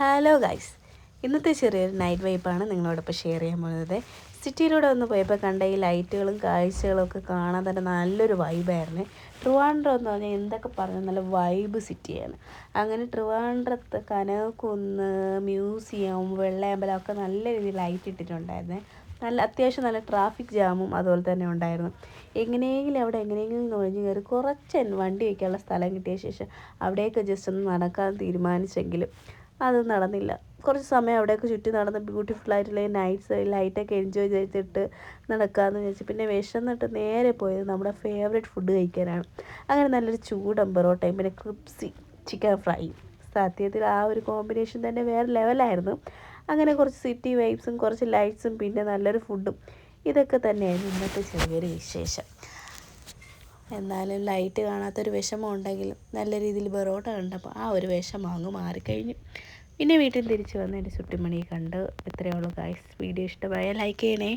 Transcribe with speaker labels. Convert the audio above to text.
Speaker 1: Hello guys, ഇന്നത്തെ ചെറിയൊരു night വൈബാണ് നിങ്ങളോടൊപ്പം ഷെയർ ചെയ്യാൻ പോകുന്നത്. സിറ്റിയിലൂടെ ഒന്ന് പോയപ്പോൾ കണ്ട ഈ ലൈറ്റുകളും കാഴ്ചകളും ഒക്കെ കാണാൻ തന്നെ നല്ലൊരു വൈബായിരുന്നു. ട്രിവാൻഡ്രം എന്ന് പറഞ്ഞാൽ എന്തൊക്കെ പറഞ്ഞാൽ നല്ല വൈബ് സിറ്റിയാണ്. അങ്ങനെ ട്രിവാൻഡ്രത്ത് കനകക്കുന്ന്, മ്യൂസിയം, വെള്ളയമ്പലം ഒക്കെ നല്ല രീതിയിൽ ലൈറ്റ് ഇട്ടിട്ടുണ്ടായിരുന്നു. അത്യാവശ്യം നല്ല ട്രാഫിക് ജാമും അതുപോലെ തന്നെ ഉണ്ടായിരുന്നു. എങ്ങനെയെങ്കിലും നുഴഞ്ഞു കയറി കുറച്ച് വണ്ടി വയ്ക്കാനുള്ള സ്ഥലം കിട്ടിയ ശേഷം അവിടെയൊക്കെ ജസ്റ്റ് ഒന്ന് നടക്കാൻ തീരുമാനിച്ചെങ്കിലും അത് നടന്നില്ല. കുറച്ച് സമയം അവിടെയൊക്കെ ചുറ്റി നടന്ന് ബ്യൂട്ടിഫുള്ളായിട്ടുള്ള ലൈറ്റൊക്കെ എൻജോയ് ചെയ്തിട്ട് നടക്കാമെന്ന് വിചാരിച്ചു. പിന്നെ വിശന്നിട്ട് നേരെ പോയത് നമ്മുടെ ഫേവറേറ്റ് ഫുഡ് കഴിക്കാനാണ്. അങ്ങനെ നല്ലൊരു ചൂടൻ പൊറോട്ടയും പിന്നെ ക്രിപ്സി ചിക്കൻ ഫ്രൈയും. സത്യത്തിൽ ആ ഒരു കോമ്പിനേഷൻ തന്നെ വേറെ ലെവലായിരുന്നു. അങ്ങനെ കുറച്ച് സിറ്റി വൈബ്സും കുറച്ച് ലൈറ്റ്സും പിന്നെ നല്ലൊരു ഫുഡും, ഇതൊക്കെ തന്നെയായിരുന്നു ഇന്നത്തെ ചെറിയൊരു വിശേഷം. എന്നാലും ലൈറ്റ് കാണാത്തൊരു വിഷമം ഉണ്ടെങ്കിലും നല്ല രീതിയിൽ പൊറോട്ട കണ്ടപ്പോൾ ആ ഒരു വിഷമം അങ്ങ് മാറിക്കഴിഞ്ഞു. പിന്നെ വീട്ടിൽ തിരിച്ച് വന്ന് എൻ്റെ ചുറ്റുമണി കണ്ട്. ഇത്രയേ ഉള്ളൂ ഗൈസ്. വീഡിയോ ഇഷ്ടമായ ലൈക്ക് ചെയ്യണേ.